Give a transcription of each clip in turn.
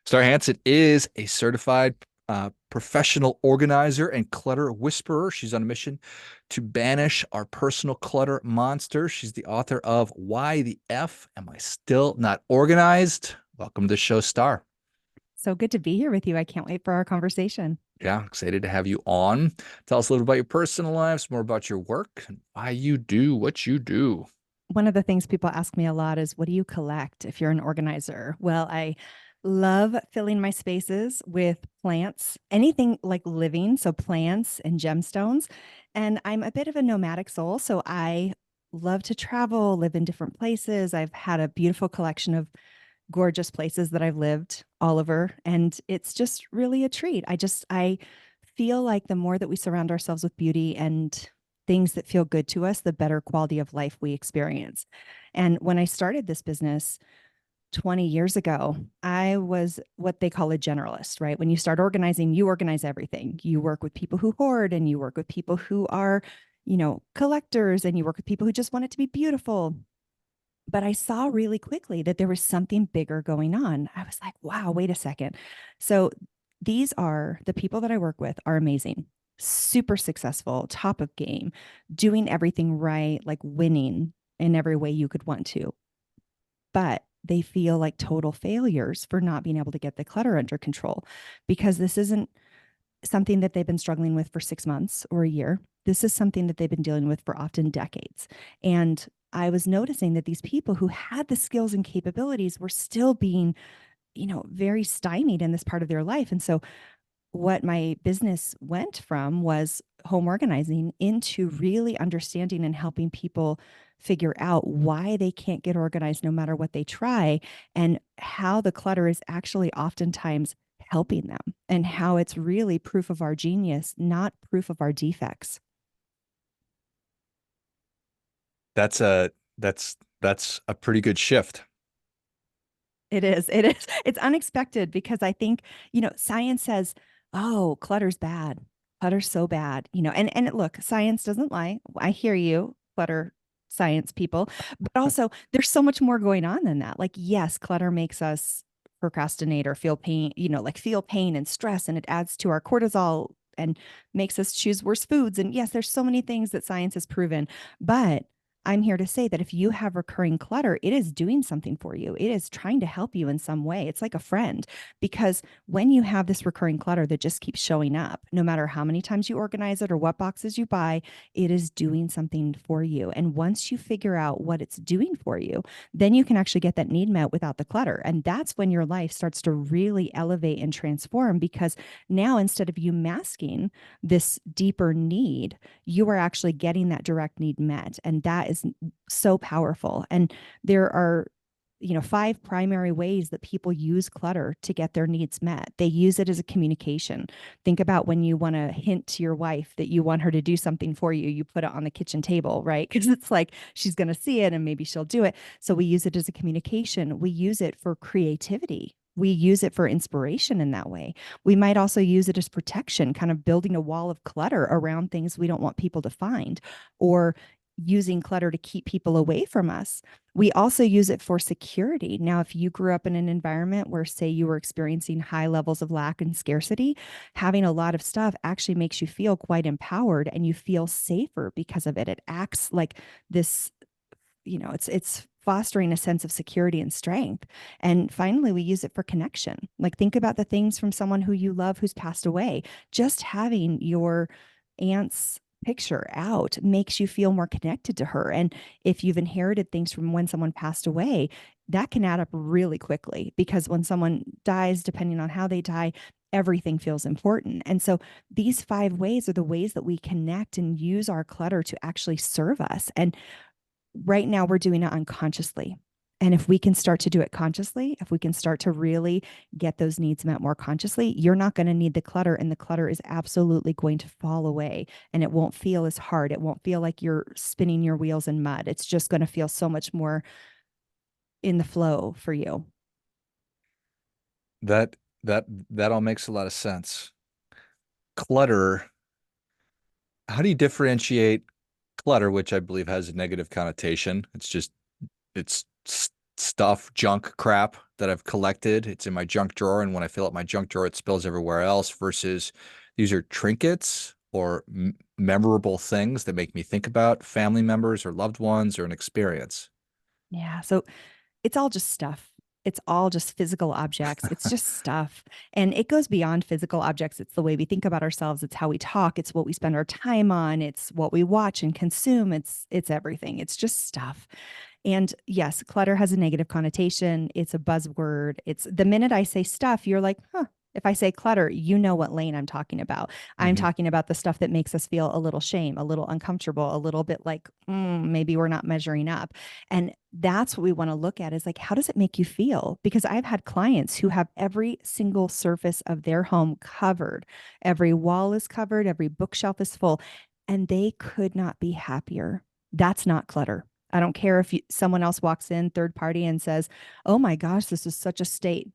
Star Hansen is a certified professional organizer and clutter whisperer. She's on a mission to banish our personal clutter monster. She's the author of Why the F Am I Still Not Organized? Welcome to the show, Star. So good to be here with you. I can't wait for our conversation. Yeah, excited to have you on. Tell us a little about your personal lives, more about your work, and why you do what you do. One of the things people ask me a lot is, what do you collect if you're an organizer? Well, I love filling my spaces with plants, anything like living, so plants and gemstones. And I'm a bit of a nomadic soul, so I love to travel, live in different places. I've had a beautiful collection of gorgeous places that I've lived all over, and it's just really a treat. I feel like the more that we surround ourselves with beauty and things that feel good to us, the better quality of life we experience. And when I started this business 20 years ago, I was what they call a generalist, right? When you start organizing, you organize everything. You work with people who hoard, and you work with people who are, collectors, and you work with people who just want it to be beautiful. But I saw really quickly that there was something bigger going on. I was like, wow, wait a second. So these are the people that I work with are amazing, super successful, top of game, doing everything right, like winning in every way you could want to. But they feel like total failures for not being able to get the clutter under control, because this isn't something that they've been struggling with for 6 months or a year. This is something that they've been dealing with for often decades. And I was noticing that these people who had the skills and capabilities were still being, very stymied in this part of their life. And so what my business went from was home organizing into really understanding and helping people figure out why they can't get organized no matter what they try, and how the clutter is actually oftentimes helping them, and how it's really proof of our genius, not proof of our defects. That's a that's a pretty good shift. It is. It is. It's unexpected because I think, science says, oh, clutter's bad. Clutter's so bad, look, science doesn't lie. I hear you, clutter science people, but also there's so much more going on than that. Like, yes, clutter makes us procrastinate or feel pain, like feel pain and stress, and it adds to our cortisol and makes us choose worse foods. And yes, there's so many things that science has proven, but I'm here to say that if you have recurring clutter, it is doing something for you. It is trying to help you in some way. It's like a friend, because when you have this recurring clutter that just keeps showing up, no matter how many times you organize it or what boxes you buy, it is doing something for you. And once you figure out what it's doing for you, then you can actually get that need met without the clutter. And that's when your life starts to really elevate and transform, because now instead of you masking this deeper need, you are actually getting that direct need met. And that is so powerful. And there are, 5 primary ways that people use clutter to get their needs met. They use it as a communication. Think about when you want to hint to your wife that you want her to do something for you, you put it on the kitchen table, right? Because it's like she's going to see it and maybe she'll do it. So we use it as a communication. We use it for creativity. We use it for inspiration in that way. We might also use it as protection, kind of building a wall of clutter around things we don't want people to find, or using clutter to keep people away from us. We also use it for security. Now, if you grew up in an environment where, say, you were experiencing high levels of lack and scarcity, having a lot of stuff actually makes you feel quite empowered, and you feel safer because of it. It acts like this, it's fostering a sense of security and strength. And finally, we use it for connection. Like, think about the things from someone who you love who's passed away. Just having your aunt's picture out makes you feel more connected to her. And if you've inherited things from when someone passed away, that can add up really quickly, because when someone dies, depending on how they die, everything feels important. And so these 5 ways are the ways that we connect and use our clutter to actually serve us. And right now we're doing it unconsciously. And if we can start to do it consciously, if we can start to really get those needs met more consciously, you're not going to need the clutter, and the clutter is absolutely going to fall away, and it won't feel as hard. It won't feel like you're spinning your wheels in mud. It's just going to feel so much more in the flow for you. That that all makes a lot of sense. Clutter, how do you differentiate clutter, which I believe has a negative connotation? It's just it's stuff, junk crap that I've collected. It's in my junk drawer, and when I fill up my junk drawer, it spills everywhere else. Versus these are trinkets or memorable things that make me think about family members or loved ones or an experience. Yeah. So it's all just stuff. It's all just physical objects. It's just stuff. And it goes beyond physical objects. It's the way we think about ourselves. It's how we talk. It's what we spend our time on. It's what we watch and consume. It's everything. It's just stuff. And yes, clutter has a negative connotation. It's a buzzword. It's the minute I say stuff, you're like, huh. If I say clutter, you know what lane I'm talking about. I'm Mhm. talking about the stuff that makes us feel a little shame, a little uncomfortable, a little bit like maybe we're not measuring up. And that's what we want to look at is like, how does it make you feel? Because I've had clients who have every single surface of their home covered. Every wall is covered, every bookshelf is full, and they could not be happier. That's not clutter. I don't care if someone else walks in, third party, and says, "Oh my gosh, this is such a state."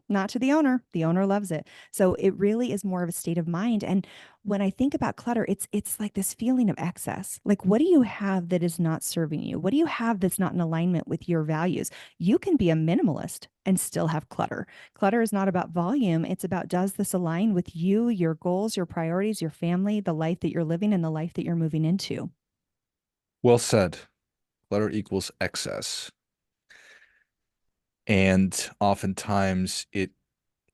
Not to the owner. The owner loves it. So it really is more of a state of mind. And when I think about clutter, it's like this feeling of excess. Like, what do you have that is not serving you? What do you have that's not in alignment with your values? You can be a minimalist and still have clutter. Clutter is not about volume. It's about, does this align with you, your goals, your priorities, your family, the life that you're living, and the life that you're moving into? Well said. Clutter equals excess. And oftentimes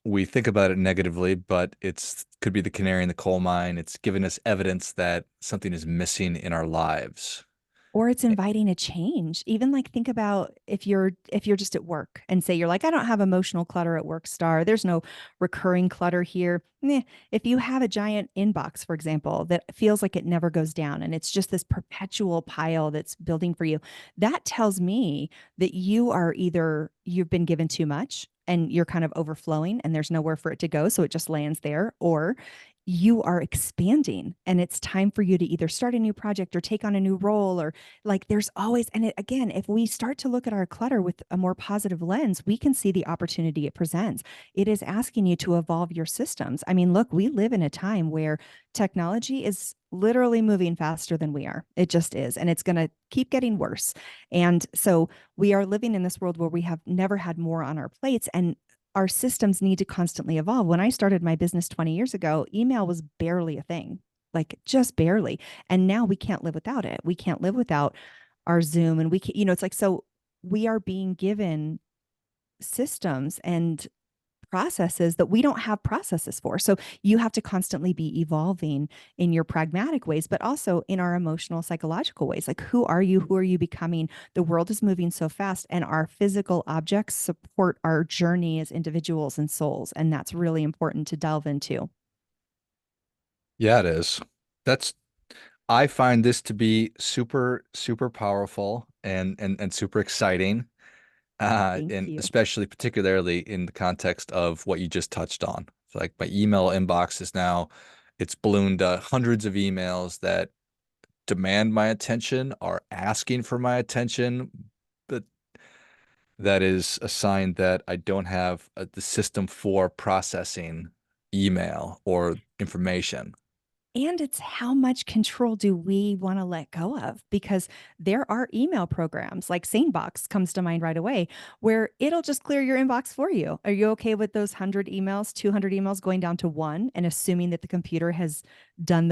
we think about it negatively, but it's could be the canary in the coal mine. It's giving us evidence that something is missing in our lives. Or it's inviting a change. Even like, think about if you're just at work and say you're like, I don't have emotional clutter at work, Star, there's no recurring clutter here. If you have a giant inbox, for example, that feels like it never goes down and it's just this perpetual pile that's building for you, that tells me that you are either you've been given too much and you're kind of overflowing and there's nowhere for it to go, so it just lands there, or you are expanding and it's time for you to either start a new project or take on a new role. Or like, there's always, and again, if we start to look at our clutter with a more positive lens, we can see the opportunity it presents. It is asking you to evolve your systems. I mean, look, we live in a time where technology is literally moving faster than we are. It just is. And it's going to keep getting worse. And so we are living in this world where we have never had more on our plates. And our systems need to constantly evolve. When I started my business 20 years ago, email was barely a thing, like just barely. And now we can't live without it. We can't live without our Zoom. And we can, it's like, so we are being given systems and processes that we don't have processes for. So you have to constantly be evolving in your pragmatic ways, but also in our emotional, psychological ways. Like, who are you? Who are you becoming? The world is moving so fast, and our physical objects support our journey as individuals and souls. And that's really important to delve into. Yeah, it is. That's I find this to be super, super powerful and super exciting. Thank And you. especially particularly in the context of what you just touched on. So like my email inbox is now it's ballooned to hundreds of emails that demand my attention, are asking for my attention, but that is a sign that I don't have the system for processing email or information. And it's, how much control do we want to let go of? Because there are email programs like SaneBox comes to mind right away, where it'll just clear your inbox for you. Are you okay with those 100 emails, 200 emails going down to one and assuming that the computer has done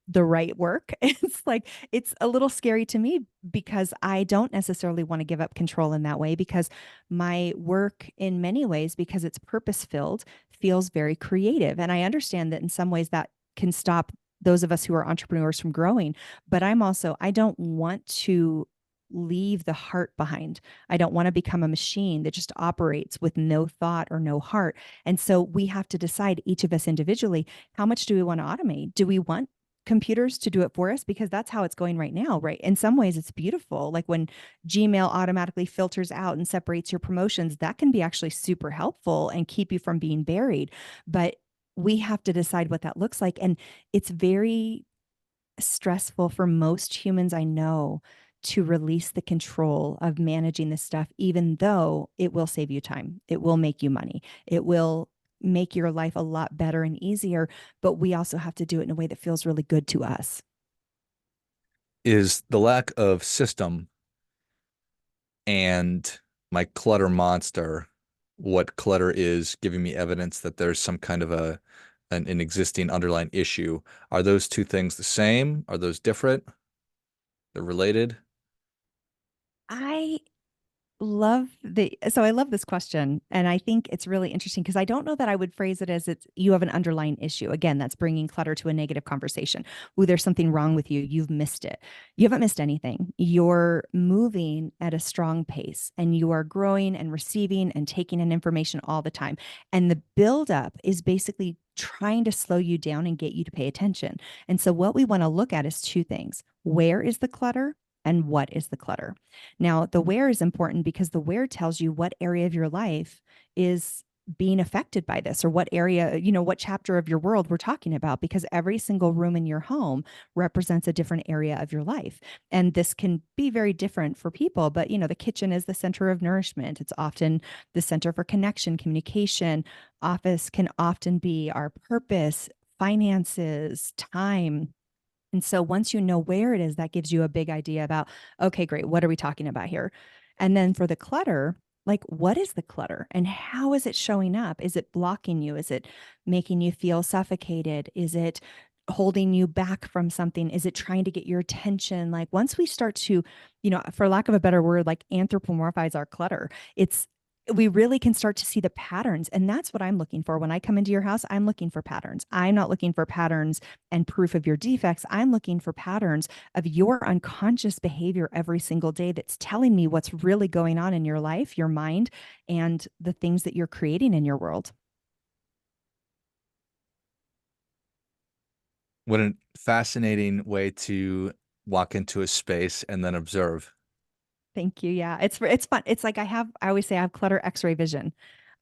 the right work? It's like, it's a little scary to me because I don't necessarily want to give up control in that way, because my work in many ways, because it's purpose filled, feels very creative. And I understand that in some ways that can stop those of us who are entrepreneurs from growing. But I don't want to leave the heart behind. I don't want to become a machine that just operates with no thought or no heart. And so we have to decide, each of us individually, how much do we want to automate? Do we want computers to do it for us? Because that's how it's going right now, right? In some ways, it's beautiful. Like when Gmail automatically filters out and separates your promotions, that can be actually super helpful and keep you from being buried. But we have to decide what that looks like. And it's very stressful for most humans I know to release the control of managing this stuff, even though it will save you time. It will make you money. It will make your life a lot better and easier. But we also have to do it in a way that feels really good to us. Is the lack of system and my clutter monster, what clutter is, giving me evidence that there's some kind of an existing underlying issue. Are those two things the same? Are those different? They're related? I I love this question. And I think it's really interesting because I don't know that I would phrase it as it's you have an underlying issue. Again, that's bringing clutter to a negative conversation. Ooh, there's something wrong with you. You've missed it. You haven't missed anything. You're moving at a strong pace and you are growing and receiving and taking in information all the time. And the buildup is basically trying to slow you down and get you to pay attention. And so what we want to look at is two things. Where is the clutter? And what is the clutter? Now, the where is important because the where tells you what area of your life is being affected by this or what area, what chapter of your world we're talking about, because every single room in your home represents a different area of your life. And this can be very different for people, but the kitchen is the center of nourishment. It's often the center for connection, communication. Office can often be our purpose, finances, time. And so once you know where it is, that gives you a big idea about, okay, great, what are we talking about here? And then for the clutter, like what is the clutter and how is it showing up? Is it blocking you? Is it making you feel suffocated? Is it holding you back from something? Is it trying to get your attention? Like once we start to, for lack of a better word, like anthropomorphize our clutter, it's we really can start to see the patterns. And that's what I'm looking for. When I come into your house, I'm looking for patterns. I'm not looking for patterns and proof of your defects. I'm looking for patterns of your unconscious behavior every single day that's telling me what's really going on in your life, your mind, and the things that you're creating in your world. What a fascinating way to walk into a space and then observe. Thank you. Yeah, it's fun. It's like I always say I have clutter X-ray vision.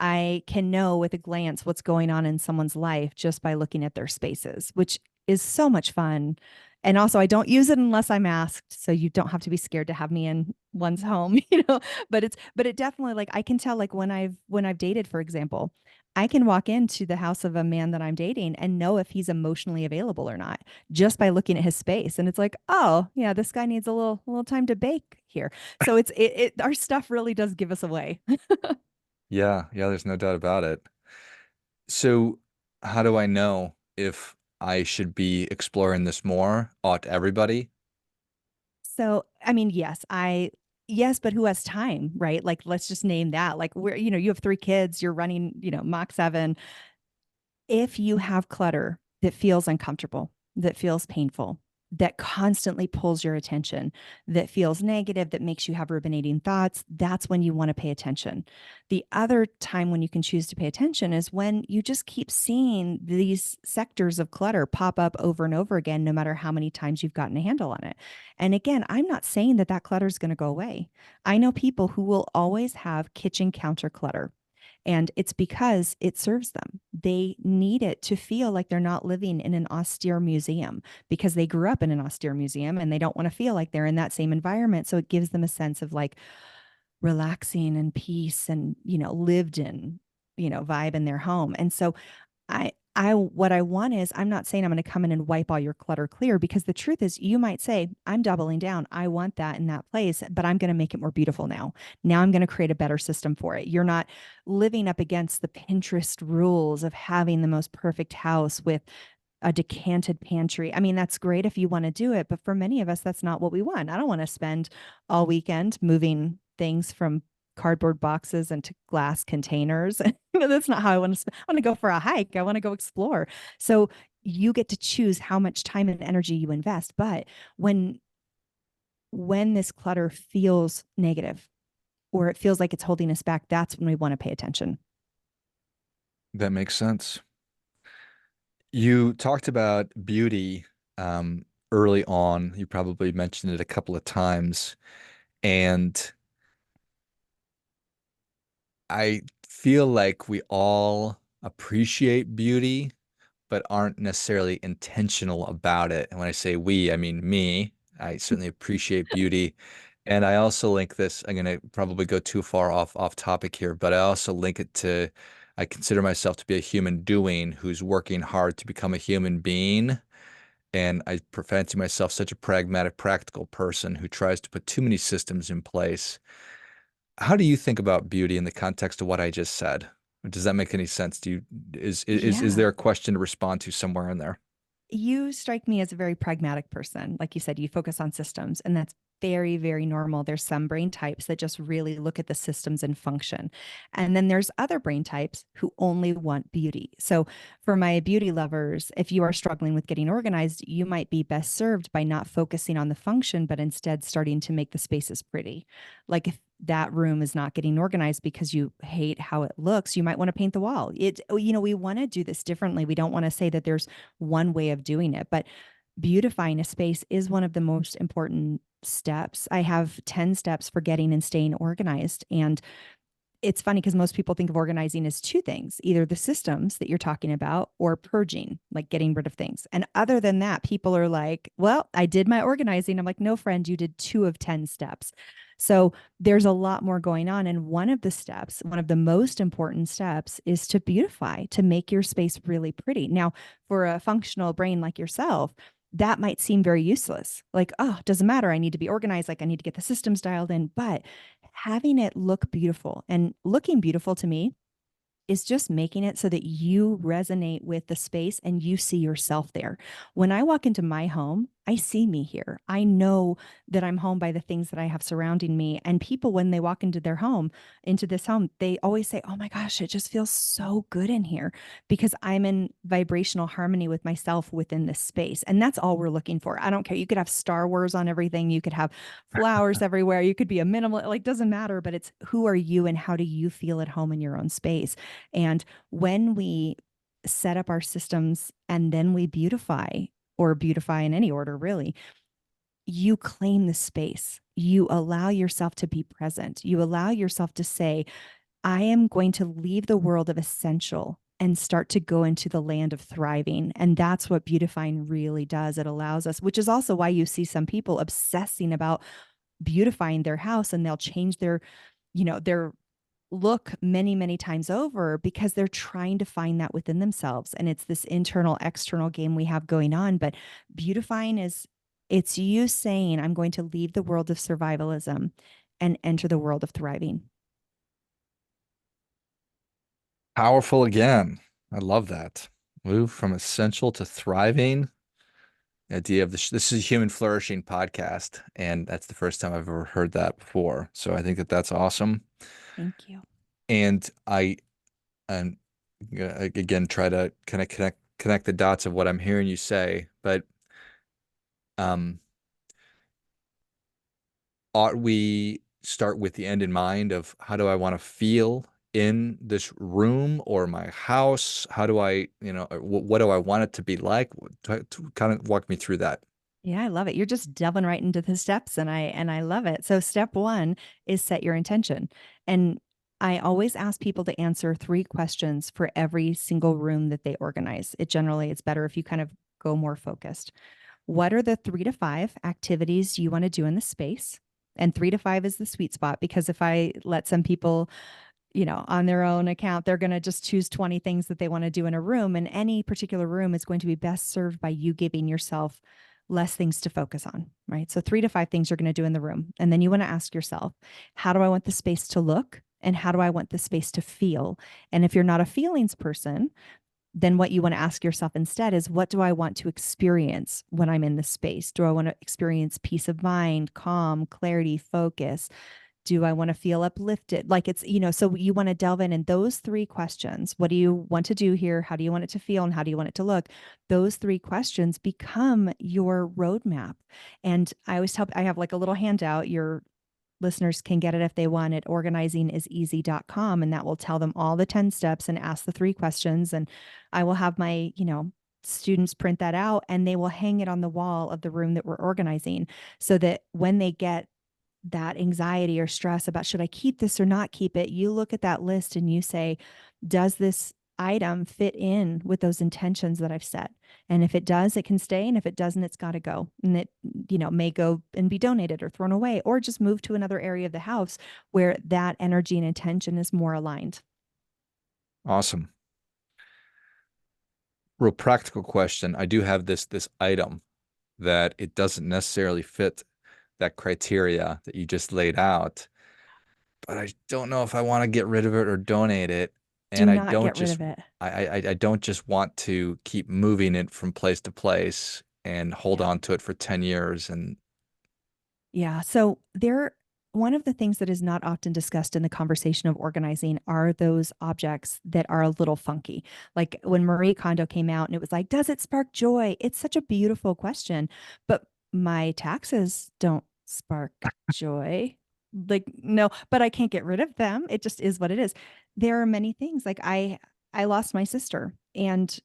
I can know with a glance what's going on in someone's life just by looking at their spaces, which is so much fun. And also I don't use it unless I'm asked, so you don't have to be scared to have me in one's home, but it definitely like I can tell like when I've dated, for example, I can walk into the house of a man that I'm dating and know if he's emotionally available or not just by looking at his space. And it's like, oh, yeah, this guy needs a little time to bake here. So our stuff really does give us away. Yeah, yeah, there's no doubt about it. So, how do I know if I should be exploring this more? Ought everybody? So, I mean, yes, but who has time, right? Like, let's just name that. Like, you have 3 kids, you're running, Mach 7. If you have clutter that feels uncomfortable, that feels painful, that constantly pulls your attention, that feels negative, that makes you have ruminating thoughts, that's when you want to pay attention. The other time when you can choose to pay attention is when you just keep seeing these sectors of clutter pop up over and over again, no matter how many times you've gotten a handle on it. And again, I'm not saying that clutter is going to go away. I know people who will always have kitchen counter clutter. And it's because it serves them. They need it to feel like they're not living in an austere museum because they grew up in an austere museum and they don't want to feel like they're in that same environment. So it gives them a sense of like relaxing and peace and, lived in, vibe in their home. And so what I want is, I'm not saying I'm going to come in and wipe all your clutter clear because the truth is, you might say, I'm doubling down. I want that in that place, but I'm going to make it more beautiful now. Now I'm going to create a better system for it. You're not living up against the Pinterest rules of having the most perfect house with a decanted pantry. I mean, that's great if you want to do it, but for many of us, that's not what we want. I don't want to spend all weekend moving things from cardboard boxes into glass containers. That's not how I want to spend. I want to go for a hike. I want to go explore. So you get to choose how much time and energy you invest. But when this clutter feels negative or it feels like it's holding us back, that's when we want to pay attention. That makes sense. You talked about beauty early on. You probably mentioned it a couple of times. And I feel like we all appreciate beauty, but aren't necessarily intentional about it. And when I say we, I mean me. I certainly appreciate beauty. And I also link this, I'm going to probably go too far off topic here, but I also link it to I consider myself to be a human doing who's working hard to become a human being. And I fancy myself such a pragmatic, practical person who tries to put too many systems in place. how do you think about beauty in the context of what I just said? Does that make any sense? Is Yeah. there a question to respond to somewhere in there? You strike me as a very pragmatic person. Like you said, you focus on systems, and that's very, very normal. There's some brain types that just really look at the systems and function. And then there's other brain types who only want beauty. So, for my beauty lovers, if you are struggling with getting organized, you might be best served by not focusing on the function, but instead starting to make the spaces pretty. Like if that room is not getting organized because you hate how it looks, you might want to paint the wall. We want to do this differently. We don't want to say that there's one way of doing it, but beautifying a space is one of the most important steps. I have 10 steps for getting and staying organized. And it's funny because most people think of organizing as two things, either the systems that you're talking about or purging, like getting rid of things. And other than that, people are like, well, I did my organizing. I'm like, no, friend, you did 2 of 10 steps. So there's a lot more going on. And one of the steps, one of the most important steps is to beautify, to make your space really pretty. Now, for a functional brain like yourself, that might seem very useless. Like, oh, it doesn't matter. I need to be organized. Like, I need to get the systems dialed in. But having it look beautiful, and looking beautiful to me is just making it so that you resonate with the space and you see yourself there. When I walk into my home, I see me here. I know that I'm home by the things that I have surrounding me. And people, when they walk into their home, into this home, they always say, oh my gosh, it just feels so good in here because I'm in vibrational harmony with myself within this space. And that's all we're looking for. I don't care. You could have Star Wars on everything, you could have flowers everywhere, you could be a minimal, like, doesn't matter, but it's who are you and how do you feel at home in your own space. And when we set up our systems and then we beautify, or beautify in any order, really, you claim the space. You allow yourself to be present. You allow yourself to say, I am going to leave the world of essential and start to go into the land of thriving. And that's what beautifying really does. It allows us, which is also why you see some people obsessing about beautifying their house, and they'll change their look many, many times over because they're trying to find that within themselves. And it's this internal, external game we have going on. But beautifying is, it's you saying, I'm going to leave the world of survivalism and enter the world of thriving. Powerful again. I love that. Move from essential to thriving. The idea of this is a human flourishing podcast, and that's the first time I've ever heard that before. So I think that that's awesome. Thank you. And I and again try to kind of connect the dots of what I'm hearing you say, but um ought we start with the end in mind of how do I want to feel in this room or my house? How do I, what do I want it to be like? Kind of walk me through that. Yeah, I love it. You're just delving right into the steps, and I love it. So step 1 is set your intention. And I always ask people to answer 3 questions for every single room that they organize. It's better if you kind of go more focused. What are the 3 to 5 activities you want to do in the space? And 3 to 5 is the sweet spot, because if I let some people, on their own account, they're going to just choose 20 things that they want to do in a room. And any particular room is going to be best served by you giving yourself less things to focus on, right? So 3 to 5 things you're going to do in the room. And then you want to ask yourself, how do I want the space to look? And how do I want the space to feel? And if you're not a feelings person, then what you want to ask yourself instead is, what do I want to experience when I'm in the space? Do I want to experience peace of mind, calm, clarity, focus? Do I want to feel uplifted? Like so you want to delve in, and those 3 questions, what do you want to do here? How do you want it to feel? And how do you want it to look? Those 3 questions become your roadmap. And I have like a little handout. Your listeners can get it if they want at organizingiseasy.com, and that will tell them all the 10 steps and ask the 3 questions. And I will have my, students print that out, and they will hang it on the wall of the room that we're organizing, so that when they get that anxiety or stress about should I keep this or not keep it, you look at that list and you say, does this item fit in with those intentions that I've set? And if it does, it can stay. And if it doesn't, it's got to go. And it, may go and be donated or thrown away, or just move to another area of the house where that energy and intention is more aligned. Awesome. Real practical question. I do have this item that it doesn't necessarily fit that criteria that you just laid out, but I don't know if I want to get rid of it or donate it. Do And not get rid of it. I don't just want to keep moving it from place to place and hold Yeah. on to it for 10 years. And Yeah. So one of the things that is not often discussed in the conversation of organizing are those objects that are a little funky. Like when Marie Kondo came out and it was like, does it spark joy? It's such a beautiful question, but my taxes don't spark joy. Like, no, but I can't get rid of them. It just is what it is. There are many things like I lost my sister and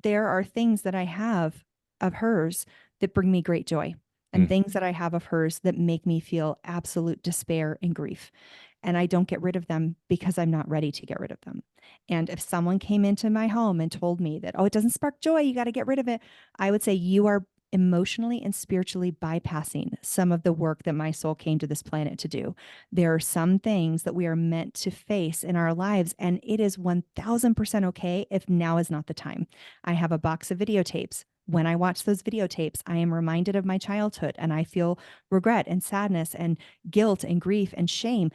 there are things that I have of hers that bring me great joy and mm, things that I have of hers that make me feel absolute despair and grief. And I don't get rid of them because I'm not ready to get rid of them. And if someone came into my home and told me that, oh, it doesn't spark joy, you got to get rid of it, I would say you are emotionally and spiritually bypassing some of the work that my soul came to this planet to do. There are some things that we are meant to face in our lives, and it is 1000% okay if now is not the time. I have a box of videotapes. When I watch those videotapes, I am reminded of my childhood and I feel regret and sadness and guilt and grief and shame.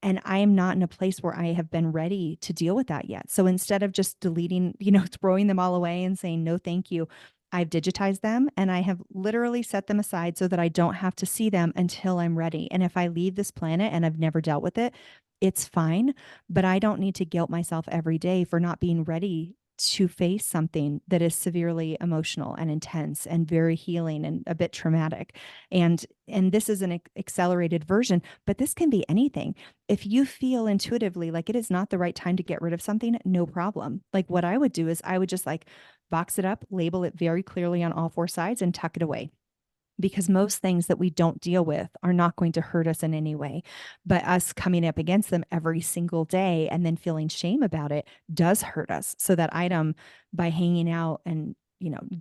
And I am not in a place where I have been ready to deal with that yet. So instead of just deleting, throwing them all away and saying, no, thank you, I've digitized them and I have literally set them aside so that I don't have to see them until I'm ready. And if I leave this planet and I've never dealt with it, it's fine. But I don't need to guilt myself every day for not being ready to face something that is severely emotional and intense and very healing and a bit traumatic. And this is an accelerated version, but this can be anything. If you feel intuitively like it is not the right time to get rid of something, no problem. Like what I would do is I would just like box it up, label it very clearly on all four sides and tuck it away, because most things that we don't deal with are not going to hurt us in any way. But us coming up against them every single day and then feeling shame about it does hurt us. So that item, by hanging out and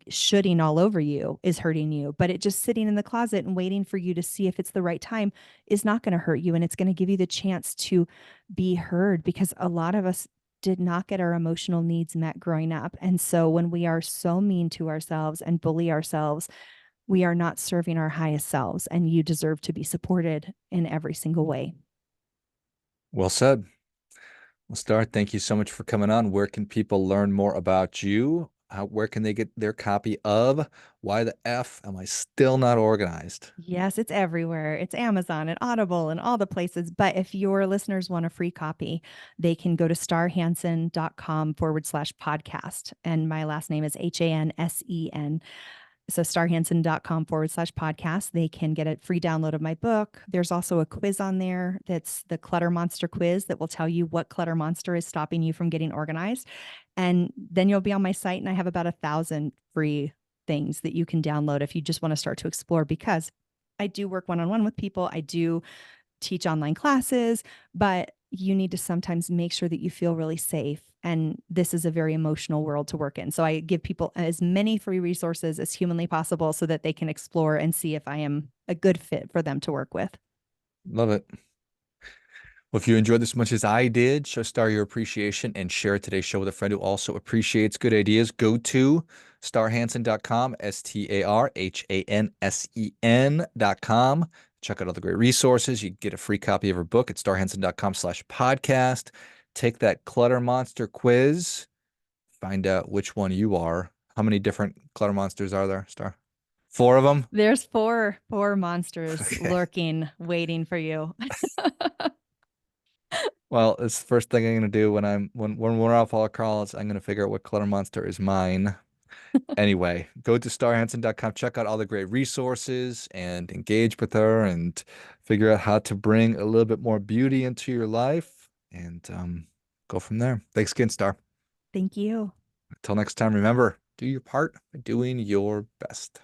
shooting all over you, is hurting you. But it just sitting in the closet and waiting for you to see if it's the right time is not going to hurt you. And it's going to give you the chance to be heard, because a lot of us did not get our emotional needs met growing up. And so when we are so mean to ourselves and bully ourselves, we are not serving our highest selves, and you deserve to be supported in every single way. well said. Well, Star, thank you so much for coming on. Where can people learn more about you? Where can they get their copy of Why the F Am I Still Not Organized? Yes, it's everywhere. It's Amazon and Audible and all the places. But if your listeners want a free copy, they can go to starhansen.com/podcast. And my last name is Hansen. So starhansen.com/podcast. They can get a free download of my book. There's also a quiz on there that's the Clutter Monster quiz that will tell you what clutter monster is stopping you from getting organized. And then you'll be on my site, and I have about 1,000 free things that you can download if you just want to start to explore, because I do work one-on-one with people. I do teach online classes, but you need to sometimes make sure that you feel really safe. And this is a very emotional world to work in. So I give people as many free resources as humanly possible so that they can explore and see if I am a good fit for them to work with. Love it. Well, if you enjoyed this as much as I did, show Star your appreciation and share today's show with a friend who also appreciates good ideas. Go to starhansen.com, StarHansen.com. Check out all the great resources. You can get a free copy of her book at starhansen.com/podcast. Take that Clutter Monster quiz. Find out which one you are. How many different Clutter Monsters are there, Star? Four of them? There's four monsters Okay. lurking, waiting for you. Well, it's the first thing I'm gonna do when we're off all calls. I'm gonna figure out what clutter monster is mine. Anyway, go to starhansen.com, check out all the great resources and engage with her and figure out how to bring a little bit more beauty into your life and go from there. Thanks again, Star. Thank you. Until next time, remember, do your part by doing your best.